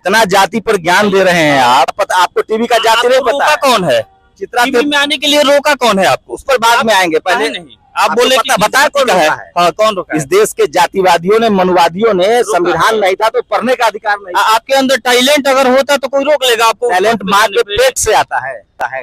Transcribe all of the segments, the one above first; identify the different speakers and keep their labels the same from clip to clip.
Speaker 1: इतना जाति पर ज्ञान दे रहे हैं आप, आपको टीवी का जाति नहीं पता है?
Speaker 2: कौन है
Speaker 1: चित्रा
Speaker 2: टीवी में आने के लिए रोका कौन है आपको?
Speaker 1: उस पर बाद में आएंगे, पहले
Speaker 2: नहीं आप बोले
Speaker 1: बता कौन रोका है?
Speaker 2: हाँ कौन रोका
Speaker 1: इस देश के जातिवादियों ने, मनुवादियों ने, संविधान नहीं था तो पढ़ने का अधिकार नहीं।
Speaker 2: आपके अंदर टैलेंट अगर होता तो कोई रोक लेगा आपको?
Speaker 1: टैलेंट माँ के पेट से आता है।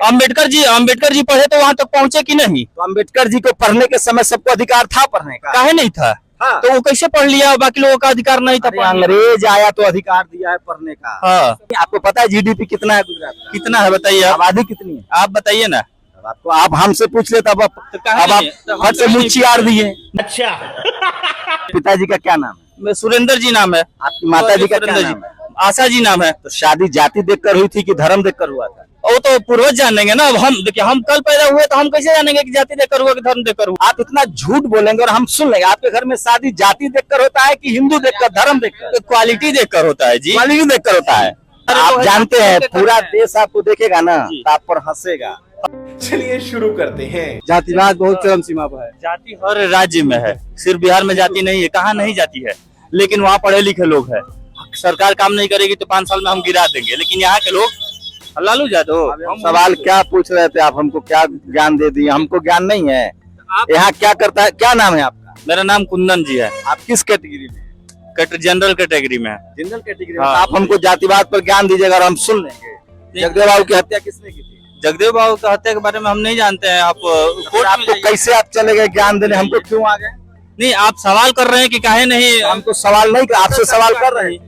Speaker 2: अम्बेडकर जी पढ़े तो वहाँ तक पहुँचे कि नहीं?
Speaker 1: तो अम्बेडकर जी को पढ़ने के समय सबको अधिकार था पढ़ने का,
Speaker 2: काहे नहीं था?
Speaker 1: हाँ।
Speaker 2: तो वो कैसे पढ़ लिया, बाकी लोगों का अधिकार नहीं था?
Speaker 1: अंग्रेज आया तो अधिकार दिया है पढ़ने का।
Speaker 2: हाँ।
Speaker 1: आपको पता है जीडीपी कितना है गुजरात का?
Speaker 2: कितना है बताइए?
Speaker 1: आबादी कितनी है
Speaker 2: आप बताइए ना।
Speaker 1: आपको, आप हमसे पूछ ले तब अब आप फट से मुँह चियार दिए। अच्छा। पिताजी का क्या नाम है?
Speaker 2: सुरेंद्र जी नाम है।
Speaker 1: आपकी माता जी का क्या नाम है?
Speaker 2: आशा जी नाम है।
Speaker 1: तो शादी जाति देखकर हुई थी कि धर्म देखकर हुआ था?
Speaker 2: वो तो पूर्वज जानेंगे ना। अब हम देखिए, हम कल पैदा हुए तो हम कैसे जानेंगे कि जाति देखकर हुआ कि धर्म देखकर हुआ?
Speaker 1: आप इतना झूठ बोलेंगे और हम सुन लेंगे। आपके घर में शादी जाति देखकर होता है कि हिंदू देखकर, धर्म देखकर?
Speaker 2: क्वालिटी देखकर होता है जी।
Speaker 1: क्वालिटी देखकर होता है। आप जानते हैं पूरा देश आपको देखेगा ना तो आप पर हंसेगा।
Speaker 3: चलिए शुरू करते हैं।
Speaker 1: जातिवाद बहुत चरम सीमा पर है।
Speaker 2: जाति हर राज्य में है, सिर्फ बिहार में जाति नहीं है। कहाँ नहीं जाती है, लेकिन वहाँ पढ़े लिखे लोग हैं। सरकार काम नहीं करेगी तो 5 साल में हम गिरा देंगे, लेकिन यहाँ के लोग लालू यादव।
Speaker 1: सवाल क्या पूछ रहे थे आप? हमको क्या ज्ञान दे दिए? हमको ज्ञान नहीं है। यहाँ क्या करता है? क्या नाम है आपका?
Speaker 2: मेरा नाम कुंदन जी है।
Speaker 1: आप किस कैटेगरी में?
Speaker 2: जनरल कैटेगरी में है।
Speaker 1: जनरल कैटेगरी में। आप हमको जातिवाद पर ज्ञान दीजिएगा और हम सुन लेंगे। जगदेव बाबू की हत्या किसने की थी?
Speaker 2: जगदेव बाबू की हत्या के बारे में हम नहीं जानते हैं। आप
Speaker 1: आपको कैसे आप चले गए ज्ञान देने? हमको क्यों आ गए?
Speaker 2: नहीं, आप सवाल कर रहे हैं कि काहे नहीं?
Speaker 1: हमको सवाल नहीं, आपसे सवाल कर रहे हैं।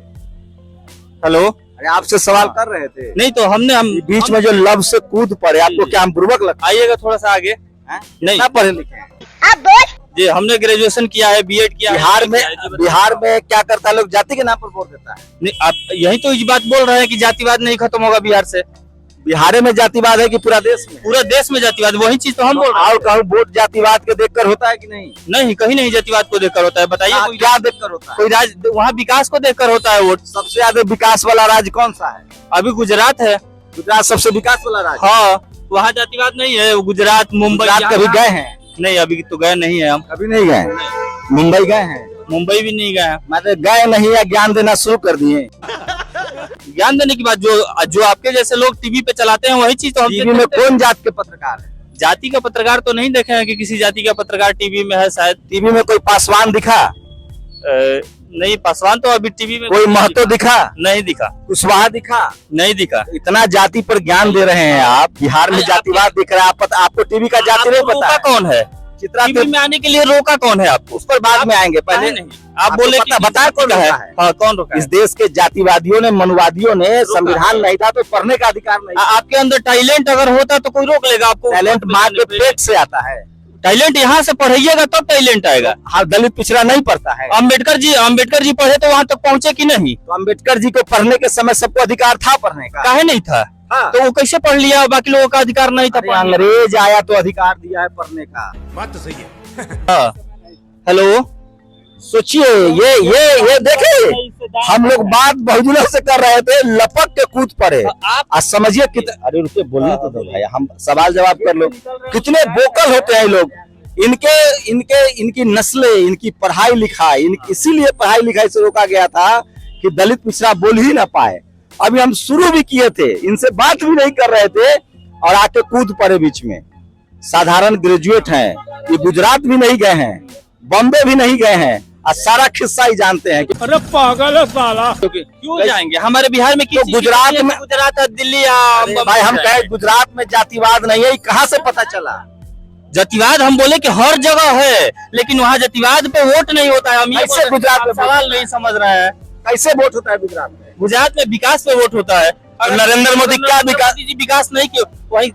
Speaker 2: हेलो,
Speaker 1: अरे आपसे सवाल कर रहे थे।
Speaker 2: नहीं तो हम
Speaker 1: बीच में जो लब से कूद पड़े, आपको क्या हम बुर्बक लगता?
Speaker 2: आइएगा थोड़ा सा आगे। नहीं
Speaker 1: पढ़े लिखे
Speaker 2: जी, हमने ग्रेजुएशन किया है, बीएड किया
Speaker 1: है। बिहार में क्या करता है? लोग जाति के नाम पर वोट देता है।
Speaker 2: नहीं, आप यही तो इस बात बोल रहे हैं कि जातिवाद नहीं खत्म होगा बिहार से।
Speaker 1: बिहार में जातिवाद है कि पूरा देश में?
Speaker 2: पूरा देश में जातिवाद, वही चीज तो हम बोल रहे हैं।
Speaker 1: और कहूँ वोट जातिवाद के देखकर होता है कि नहीं?
Speaker 2: नहीं, कहीं नहीं जातिवाद को देखकर होता है। बताइए
Speaker 1: क्या देखकर होता है?
Speaker 2: कोई राज्य वहाँ विकास को देखकर होता है वोट।
Speaker 1: सबसे ज्यादा विकास वाला राज्य कौन सा है?
Speaker 2: अभी गुजरात है।
Speaker 1: गुजरात सबसे विकास वाला राज्य?
Speaker 2: हाँ, वहाँ जातिवाद नहीं है। गुजरात, मुंबई
Speaker 1: कभी गए हैं?
Speaker 2: नहीं, अभी तो गए नहीं है हम।
Speaker 1: कभी नहीं गए? मुंबई गए हैं?
Speaker 2: मुंबई भी नहीं गए।
Speaker 1: मतलब गए नहीं या ज्ञान देना शुरू कर दिए?
Speaker 2: ज्ञान देने की बात जो आपके जैसे लोग टीवी पे चलाते हैं वही चीज तो हम
Speaker 1: टीवी में कौन जाति के पत्रकार है?
Speaker 2: जाति का पत्रकार तो नहीं देखे हैं कि किसी जाति का पत्रकार टीवी में है। शायद
Speaker 1: टीवी में कोई पासवान दिखा?
Speaker 2: नहीं, पासवान तो अभी टीवी में।
Speaker 1: कोई महतो दिखा?
Speaker 2: नहीं दिखा।
Speaker 1: कुशवाहा दिखा?
Speaker 2: नहीं दिखा।
Speaker 1: इतना जाति पर ज्ञान दे रहे हैं आप। बिहार में जातिवाद दिख रहा है। आपको टीवी का जाति नहीं पता?
Speaker 2: कौन है
Speaker 1: चित्रा
Speaker 2: टीवी में आने के लिए रोका कौन है आपको?
Speaker 1: उस पर बाद में आएंगे, पहले
Speaker 2: नहीं आप बोले
Speaker 1: बता कौन है?
Speaker 2: हाँ कौन रोका?
Speaker 1: इस देश के जातिवादियों ने, मनुवादियों ने, संविधान नहीं था तो पढ़ने का अधिकार नहीं।
Speaker 2: आपके अंदर टैलेंट अगर होता तो कोई रोक लेगा आपको?
Speaker 1: टैलेंट माँ के पेट से आता है।
Speaker 2: टैलेंट यहाँ से पढ़ाइएगा तब टैलेंट आएगा।
Speaker 1: हाँ, दलित पिछड़ा नहीं पढ़ता है।
Speaker 2: अम्बेडकर जी पढ़े तो वहाँ तक पहुँचे कि नहीं?
Speaker 1: तो अम्बेडकर जी को पढ़ने के समय सबको अधिकार था पढ़ने का,
Speaker 2: काहे नहीं था?
Speaker 1: हाँ।
Speaker 2: तो वो कैसे पढ़ लिया, बाकी लोगों का अधिकार नहीं था?
Speaker 1: अंग्रेज आया तो अधिकार दिया है पढ़ने का।
Speaker 3: बात तो सही है।
Speaker 2: हाँ। हेलो,
Speaker 1: सोचिए, ये देखे हम लोग बात बहुदिनों से कर रहे थे, लपक के कूद पड़े। आप समझिए कितने, अरे रुके बोलने तो दो भाई, हम सवाल जवाब कर लो। कितने वोकल होते हैं लोग। इनकी नस्लें, इनकी पढ़ाई लिखाई, इसीलिए पढ़ाई लिखाई से रोका गया था कि दलित पिछड़ा बोल ही ना पाए। अभी हम शुरू भी किए थे, इनसे बात भी नहीं कर रहे थे और आके कूद पड़े बीच में। साधारण ग्रेजुएट हैं, ये गुजरात भी नहीं गए हैं, बॉम्बे भी नहीं गए हैं और सारा किस्सा ही जानते हैं।
Speaker 2: अरे पागल है साला, क्यों जाएंगे? हमारे बिहार में
Speaker 1: तो
Speaker 2: गुजरात दिल्ली या
Speaker 1: भाई हम कहे गुजरात में जातिवाद नहीं है, कहाँ से पता चला?
Speaker 2: जातिवाद हम बोले कि हर जगह है, लेकिन वहाँ जातिवाद पे वोट नहीं होता है। हम
Speaker 1: कैसे गुजरात में
Speaker 2: सवाल नहीं समझ रहे हैं?
Speaker 1: कैसे वोट होता है गुजरात में?
Speaker 2: गुजरात में विकास पे वोट होता है।
Speaker 1: नरेंद्र मोदी क्या
Speaker 2: विकास नहीं किया? वही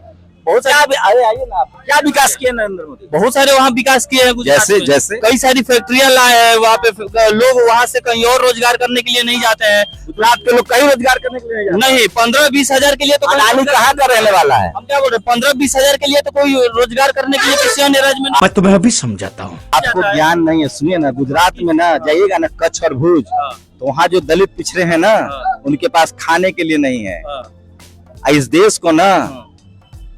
Speaker 2: बहुत सारे,
Speaker 1: आइए ना, क्या विकास किए नरेंद्र मोदी?
Speaker 2: बहुत सारे वहाँ विकास किए हैं।
Speaker 1: जैसे
Speaker 2: कई सारी फैक्ट्रियां लाए हैं वहाँ पे। लोग वहाँ से कहीं और रोजगार करने के लिए नहीं जाते हैं।
Speaker 1: गुजरात के लोग कहीं रोजगार करने के लिए
Speaker 2: नहीं, 15-20 हजार के लिए तो
Speaker 1: अडानी कहाँ का रहने वाला है?
Speaker 2: हम क्या बोल रहे हैं, 15-20 हजार के लिए तो कोई रोजगार करने के लिए किसी अन्य राज्य में
Speaker 3: मैं तुम्हें अभी समझाता हूँ।
Speaker 1: आपको ज्ञान नहीं है। सुनिए ना, गुजरात में ना जाइएगा ना, कच्छ और भुज, तो वहाँ जो दलित पिछड़े हैं ना, उनके पास खाने के लिए नहीं है। इस देश को ना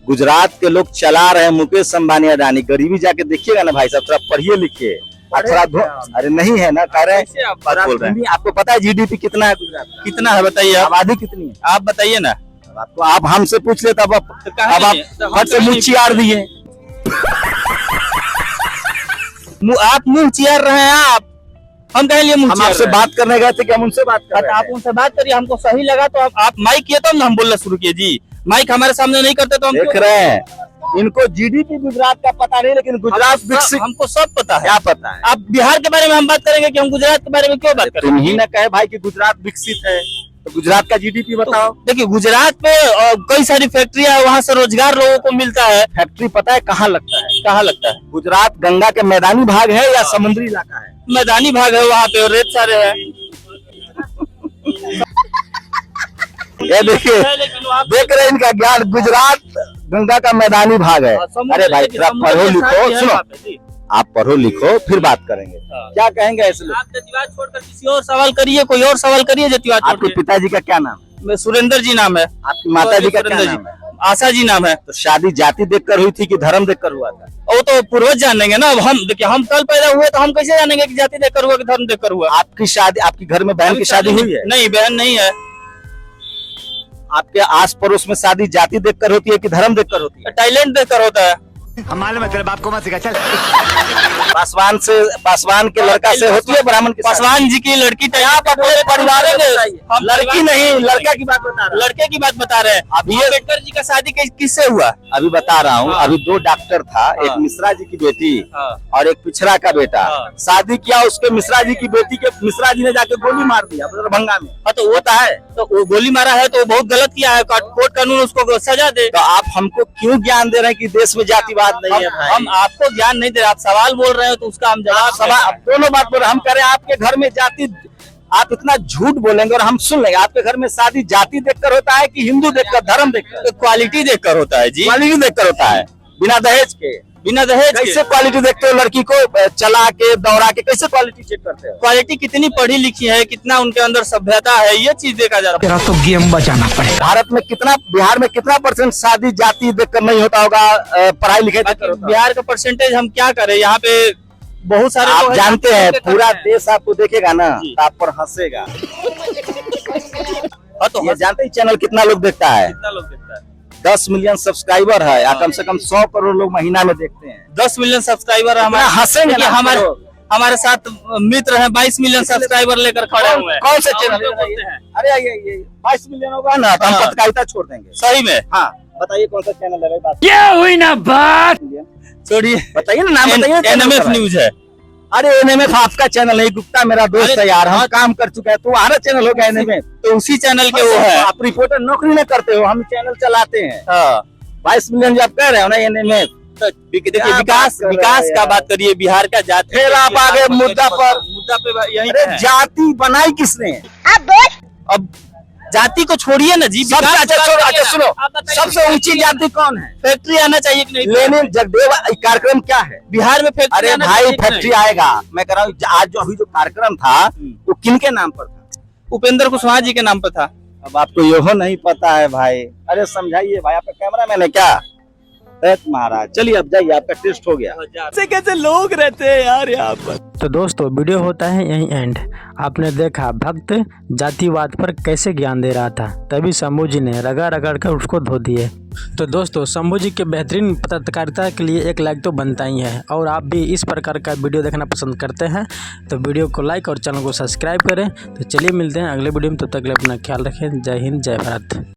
Speaker 1: गुजरात के लोग चला रहे हैं, मुकेश अंबानी, अडानी। गरीबी जाके देखिएगा ना भाई साहब, थोड़ा पढ़िए लिखिए। अरे नहीं है ना, कह रहे
Speaker 2: कैसे आप बात बोल रहे हैं?
Speaker 1: आपको पता है जीडीपी कितना है गुजरात का?
Speaker 2: कितना है बताइए आप?
Speaker 1: आबादी कितनी है
Speaker 2: आप बताइए ना।
Speaker 1: आपको? आप हमसे पूछ ले तब
Speaker 2: तो कहाँ
Speaker 1: अब आप
Speaker 2: नहीं है? तो हम
Speaker 1: फट से
Speaker 2: कहाँ
Speaker 1: मुँह
Speaker 2: नहीं
Speaker 1: चियार दिए।
Speaker 2: आप मुंह चियार रहे हैं आप, हम कहे लिए मुंह
Speaker 1: हम
Speaker 2: चियार
Speaker 1: आपसे
Speaker 2: रहे हैं?
Speaker 1: बात करने गए थे कि हम उनसे बात कर रहे
Speaker 2: आप
Speaker 1: थे।
Speaker 2: उनसे बात करिए, हमको सही लगा तो आप माइक किए तो हम बोलना शुरू किए जी। माइक हमारे सामने नहीं करते तो हम
Speaker 1: देख
Speaker 2: क्यों?
Speaker 1: रहे हैं, इनको जीडीपी गुजरात का पता नहीं, लेकिन गुजरात विकसित
Speaker 2: हमको सब पता है।
Speaker 1: क्या पता है?
Speaker 2: आप बिहार के बारे में हम बात करेंगे कि हम गुजरात के बारे में क्यों बात करें?
Speaker 1: तुम ही न कहे भाई कि गुजरात विकसित है, तो गुजरात का जीडीपी बताओ।
Speaker 2: देखिए गुजरात में कई सारी फैक्ट्रियां है, वहाँ से रोजगार लोगों को मिलता है।
Speaker 1: फैक्ट्री पता है कहाँ लगता है?
Speaker 2: कहाँ लगता है?
Speaker 1: गुजरात गंगा के मैदानी भाग है या समुद्री इलाका है?
Speaker 2: मैदानी भाग है वहाँ पे, और रेत सारे है।
Speaker 1: ये देखिए,
Speaker 2: लेकिन वहाँ पे-
Speaker 1: देख रहे हैं इनका ज्ञान, गुजरात गंगा का मैदानी भाग है।
Speaker 2: समुद्र
Speaker 1: अरे भाई
Speaker 2: के-
Speaker 1: थोड़ा
Speaker 2: समुद्र
Speaker 1: पढ़ो
Speaker 2: के साथ ही
Speaker 1: लिखो,
Speaker 2: है
Speaker 1: सुनो,
Speaker 2: वहाँ पे, जी।
Speaker 1: आप पढ़ो लिखो फिर बात करेंगे।
Speaker 2: हाँ।
Speaker 1: क्या कहेंगे ऐसे लोग?
Speaker 2: आप जतिवाद छोड़कर किसी और सवाल करिए, कोई और सवाल करिए जतिवाद
Speaker 1: आपके
Speaker 2: छोड़ के।
Speaker 1: पिताजी का क्या नाम है?
Speaker 2: मैं सुरेंद्र जी नाम है।
Speaker 1: आपकी माता जी का क्या
Speaker 2: सुरेंद्र
Speaker 1: नाम है?
Speaker 2: आशा जी नाम है।
Speaker 1: तो शादी जाति देखकर हुई थी कि धर्म देखकर हुआ था?
Speaker 2: वो तो पूर्वज जानेंगे ना। अब हम देखिए, हम कल पैदा हुए तो हम कैसे जानेंगे कि जाति देखकर हुआ कि धर्म देखकर हुआ?
Speaker 1: आपकी शादी, आपकी घर में बहन की शादी हुई है?
Speaker 2: नहीं, बहन नहीं है।
Speaker 1: आपके आस पड़ोस में शादी जाति देखकर होती है कि धर्म देखकर होती है?
Speaker 2: टैलेंट देखकर होता है।
Speaker 4: हम मालूम है तेरे बाप को मत सिखा चल।
Speaker 1: पासवान के लड़का से होती है ब्राह्मण की शादी?
Speaker 2: पासवान जी की लड़की तो यहाँ पर पूरे
Speaker 1: परिवार
Speaker 2: परिवार
Speaker 1: में
Speaker 2: में- हम
Speaker 1: लड़की नहीं, लड़का की बात बता रहा हूं।
Speaker 2: लड़के की बात बता रहे हैं।
Speaker 1: अब ये-
Speaker 2: अम्बेडकर जी का शादी किससे हुआ?
Speaker 1: अभी बता रहा हूँ।
Speaker 2: हाँ।
Speaker 1: अभी दो डॉक्टर था, एक
Speaker 2: हाँ।
Speaker 1: मिश्रा जी की बेटी
Speaker 2: हाँ।
Speaker 1: और एक पिछड़ा का बेटा।
Speaker 2: हाँ।
Speaker 1: शादी किया, उसके मिश्रा जी की बेटी के मिश्रा जी ने जाके गोली मार दिया दरभंगा में।
Speaker 2: हाँ, तो वो
Speaker 1: होता है।
Speaker 2: तो वो गोली मारा है तो वो बहुत गलत किया है। कोर्ट कानून उसको सजा दे।
Speaker 1: तो आप हमको क्यों ज्ञान दे रहे हैं कि देश में जातिवाद नहीं है भाई?
Speaker 2: हम आपको ज्ञान नहीं दे रहे, आप सवाल बोल रहे हो तो उसका हम जवाब दे रहे हैं।
Speaker 1: आप दोनों बात बोल रहे हैं। हम कह रहे हैं आपके घर में जाति, आप इतना झूठ बोलेंगे और हम सुन लेंगे। आपके घर में शादी जाति देखकर होता है कि हिंदू देखकर, धर्म देखकर?
Speaker 2: क्वालिटी देखकर होता है जी।
Speaker 1: क्वालिटी देखकर होता है, बिना दहेज के।
Speaker 2: बिना दहेज के।
Speaker 1: कैसे क्वालिटी देखते हो? लड़की को चला के दौड़ा के कैसे क्वालिटी चेक करते हो?
Speaker 2: क्वालिटी कितनी पढ़ी लिखी है, कितना उनके अंदर सभ्यता है, ये चीज देखा जा रहा है।
Speaker 3: तेरा तो गेम बचाना पड़ेगा।
Speaker 1: भारत में कितना, बिहार में कितना % शादी जाति देखकर नहीं होता होगा, पढ़ाई लिखाई देखकर होता होगा?
Speaker 2: बिहार का परसेंटेज हम क्या करें, यहाँ पे बहुत सारे
Speaker 1: आप
Speaker 2: लोग हैं,
Speaker 1: जानते हैं
Speaker 2: करते
Speaker 1: पूरा
Speaker 2: हैं।
Speaker 1: देश आपको देखेगा ना
Speaker 2: जी।
Speaker 1: तो आप पर हंसेगा।
Speaker 2: हाँ, तो
Speaker 1: ये जानते हैं चैनल कितना लोग देखता है?
Speaker 2: कितना लोग देखता है?
Speaker 1: 10 मिलियन सब्सक्राइबर है, या कम से कम 100 करोड़ लोग महीना में देखते हैं।
Speaker 2: 10 मिलियन सब्सक्राइबर
Speaker 1: इतना हंसेंगे
Speaker 2: देखिए,
Speaker 1: ना
Speaker 2: हमारे
Speaker 1: लोग।
Speaker 2: हमारे साथ मित्र हैं 22 मिलियन सब्सक्राइबर लेकर खड़े हुए हैं।
Speaker 1: कौन से
Speaker 2: और
Speaker 1: चैनल
Speaker 2: लोग बोलते हैं।
Speaker 1: अरे ये 22 मिलियन होगा ना तो हम
Speaker 2: हाँ।
Speaker 1: पत्रकारिता छोड़ देंगे।
Speaker 2: सही में
Speaker 1: हाँ बताइए कौन सा चैनल है भाई? बात
Speaker 3: क्या हुई ना बात।
Speaker 2: छोड़िए,
Speaker 1: बताइए ना, नाम बताइए।
Speaker 2: एनएमएफ न्यूज है।
Speaker 1: अरे एनएमएफ आपका चैनल नहीं, गुप्ता मेरा दोस्त
Speaker 2: अरे
Speaker 1: है यार, हम काम कर चुके हैं। तो हमारा चैनल हो गया एनएमएफ।
Speaker 2: तो उसी चैनल के वो है।
Speaker 1: आप रिपोर्टर नौकरी नहीं करते हो, हम चैनल चलाते हैं।
Speaker 2: हाँ,
Speaker 1: 22 मिलियन जो आप कह रहे हो ना एनएमएफ,
Speaker 2: तो देखिए
Speaker 1: क्या
Speaker 2: विकास
Speaker 1: बात कर रहे
Speaker 2: विकास
Speaker 1: हैं
Speaker 2: का
Speaker 1: यार?
Speaker 2: बात करिए, बिहार का जाति।
Speaker 1: फिर आप आगे मुद्दा पर।
Speaker 2: मुद्दा पे यही
Speaker 1: अरे
Speaker 2: है।
Speaker 1: जाति बनाई किसने?
Speaker 2: अब जाति को छोड़िए ना जी।
Speaker 1: सबसे
Speaker 2: विकास
Speaker 1: अच्छा
Speaker 2: की बात
Speaker 1: छोड़ो,
Speaker 2: करिए
Speaker 1: अच्छा
Speaker 2: ना।
Speaker 1: सुनो,
Speaker 2: आप बताइए,
Speaker 1: सबसे ऊंची जाति कौन है?
Speaker 2: फैक्ट्री आना चाहिए कि नहीं?
Speaker 1: लेनिन जगदेव कार्यक्रम क्या है?
Speaker 2: बिहार में फैक्ट्री
Speaker 1: अरे
Speaker 2: आना
Speaker 1: भाई
Speaker 2: चाहिए कि
Speaker 1: फैक्ट्री
Speaker 2: नहीं?
Speaker 1: आएगा। मैं कह रहा हूँ आज जो अभी जो कार्यक्रम था वो किनके नाम पर था?
Speaker 2: उपेंद्र कुशवाहा जी के नाम पर था।
Speaker 1: अब आपको यहो नहीं पता है भाई। अरे समझाइए भाई, आपका कैमरा मैन है क्या? महाराज चलिए अब जाइए, आपका टेस्ट हो गया।
Speaker 3: कैसे लोग रहते हैं यार यहाँ पर।
Speaker 5: तो दोस्तों वीडियो होता है यहीं एंड। आपने देखा भक्त जातिवाद पर कैसे ज्ञान दे रहा था, तभी शंभू जी ने रगड़ रगड़ कर उसको धो दिए। तो दोस्तों शंभू जी के बेहतरीन पत्रकारिता के लिए एक लाइक तो बनता ही है, और आप भी इस प्रकार का वीडियो देखना पसंद करते हैं तो वीडियो को लाइक और चैनल को सब्सक्राइब करें। तो चलिए मिलते हैं अगले वीडियो में, तब तक के लिए अपना ख्याल रखें। जय हिंद, जय भारत।